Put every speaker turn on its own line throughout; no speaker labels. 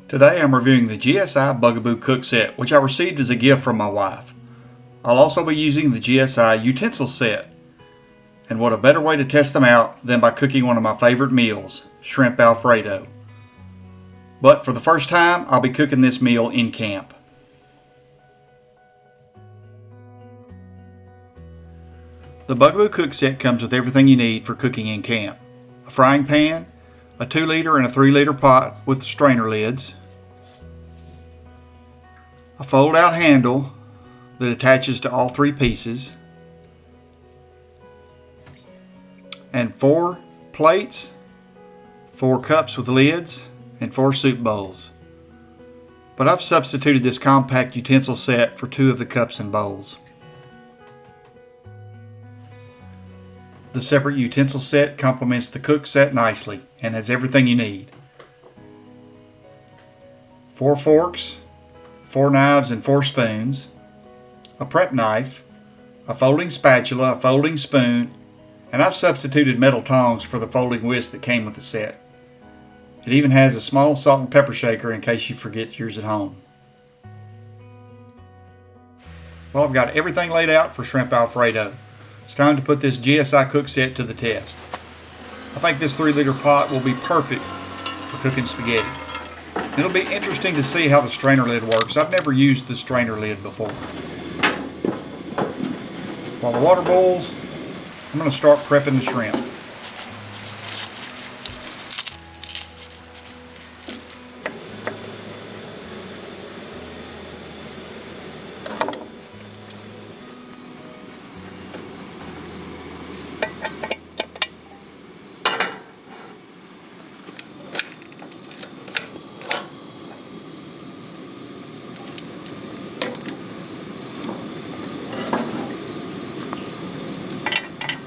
Today I'm reviewing the GSI Bugaboo cook set, which I received as a gift from my wife. I'll also be using the GSI utensil set. And what a better way to test them out than by cooking one of my favorite meals, shrimp alfredo. But for the first time, I'll be cooking this meal in camp. The Bugaboo cook set comes with everything you need for cooking in camp. A frying pan, a 2-liter and a 3-liter pot with strainer lids, a fold-out handle that attaches to all 3 pieces, and 4 plates, 4 cups with lids, and 4 soup bowls. But I've substituted this compact utensil set for 2 of the cups and bowls. The separate utensil set complements the cook set nicely and has everything you need. 4 forks, 4 knives and 4 spoons, a prep knife, a folding spatula, a folding spoon, and I've substituted metal tongs for the folding whisk that came with the set. It even has a small salt and pepper shaker in case you forget yours at home. Well, I've got everything laid out for shrimp alfredo. It's time to put this GSI cook set to the test. I think this 3-liter pot will be perfect for cooking spaghetti. It'll be interesting to see how the strainer lid works. I've never used the strainer lid before. While the water boils, I'm going to start prepping the shrimp.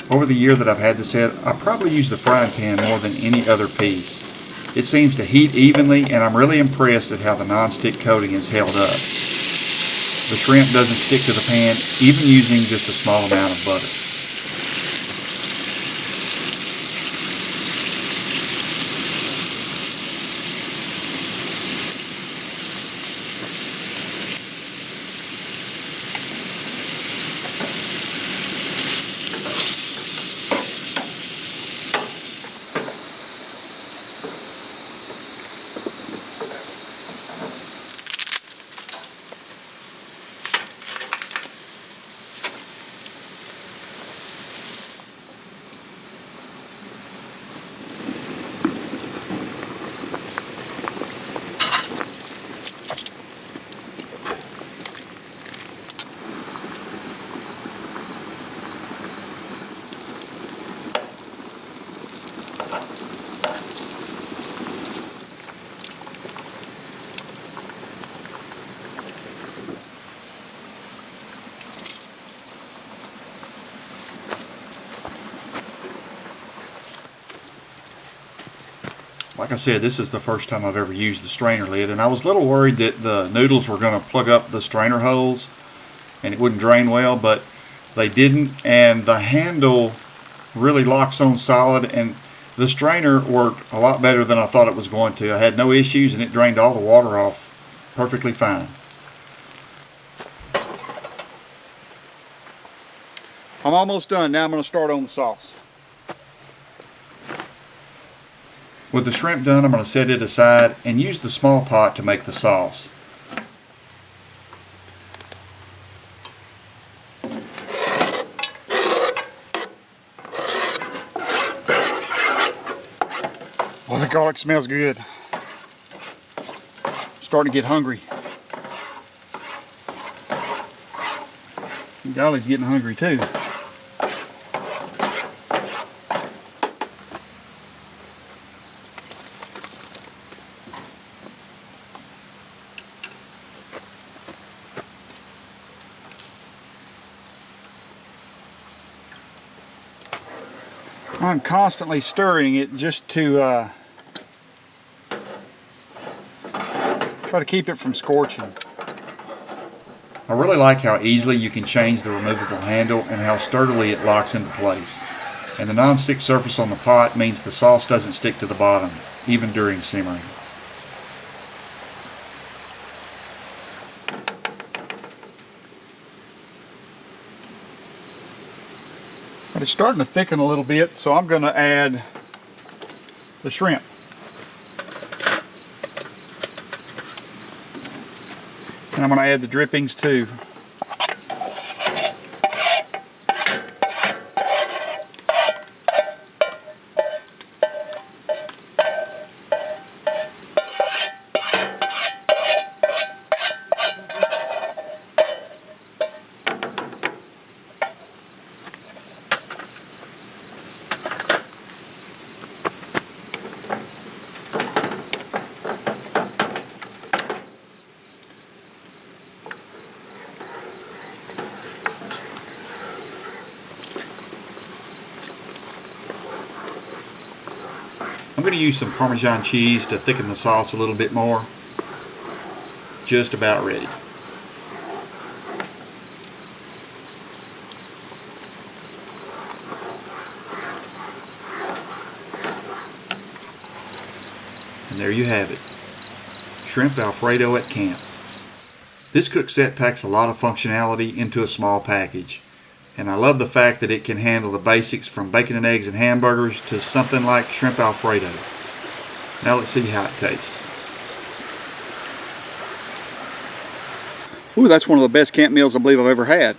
Over the year that I've had this set, I probably use the frying pan more than any other piece. It seems to heat evenly, and I'm really impressed at how the non-stick coating is held up. The shrimp doesn't stick to the pan, even using just a small amount of butter. Like I said, this is the first time I've ever used the strainer lid, and I was a little worried that the noodles were going to plug up the strainer holes and it wouldn't drain well, but they didn't, and the handle really locks on solid, and the strainer worked a lot better than I thought it was going to. I had no issues, and it drained all the water off perfectly fine. I'm almost done. Now I'm going to start on the sauce. With the shrimp done, I'm going to set it aside and use the small pot to make the sauce. Oh, the garlic smells good. Starting to get hungry. Golly's getting hungry too. I'm constantly stirring it just to try to keep it from scorching. I really like how easily you can change the removable handle and how sturdily it locks into place. And the non-stick surface on the pot means the sauce doesn't stick to the bottom, even during simmering. But it's starting to thicken a little bit, so I'm going to add the shrimp. And I'm going to add the drippings too. I'm going to use some Parmesan cheese to thicken the sauce a little bit more. Just about ready. And there you have it. Shrimp Alfredo at camp. This cook set packs a lot of functionality into a small package. And I love the fact that it can handle the basics from bacon and eggs and hamburgers to something like shrimp Alfredo. Now let's see how it tastes. Ooh, that's one of the best camp meals I believe I've ever had.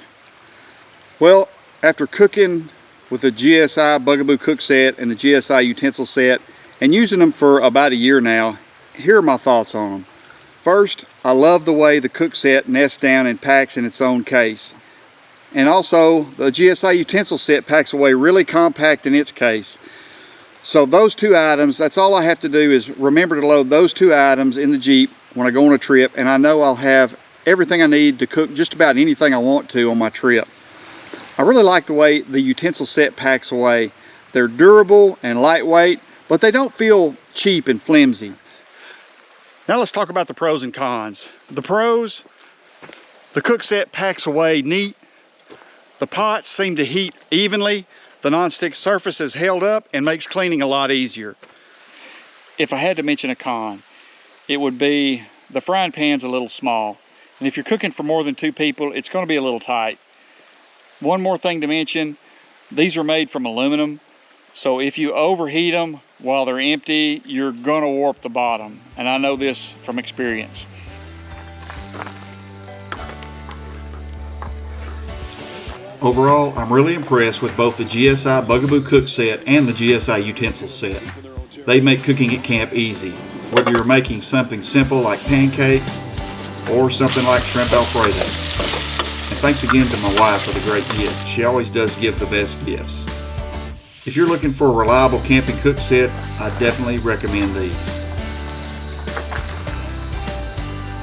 Well, after cooking with the GSI Bugaboo cook set and the GSI utensil set and using them for about a year now, here are my thoughts on them. First, I love the way the cook set nests down and packs in its own case. And also, the GSI utensil set packs away really compact in its case. So those two items, that's all I have to do is remember to load those two items in the Jeep when I go on a trip, and I know I'll have everything I need to cook just about anything I want to on my trip. I really like the way the utensil set packs away. They're durable and lightweight, but they don't feel cheap and flimsy. Now let's talk about the pros and cons. The pros, the cook set packs away neat. The pots seem to heat evenly. The nonstick surface is held up and makes cleaning a lot easier. If I had to mention a con, it would be the frying pan's a little small. And if you're cooking for more than 2 people, it's going to be a little tight. One more thing to mention, these are made from aluminum. So if you overheat them while they're empty, you're going to warp the bottom. And I know this from experience. Overall, I'm really impressed with both the GSI Bugaboo cook set and the GSI utensil set. They make cooking at camp easy, whether you're making something simple like pancakes or something like shrimp Alfredo. And thanks again to my wife for the great gift. She always does give the best gifts. If you're looking for a reliable camping cook set, I definitely recommend these.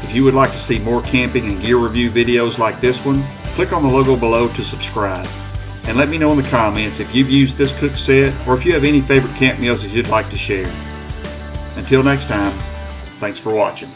If you would like to see more camping and gear review videos like this one, click on the logo below to subscribe. And let me know in the comments if you've used this cook set or if you have any favorite camp meals that you'd like to share. Until next time, thanks for watching.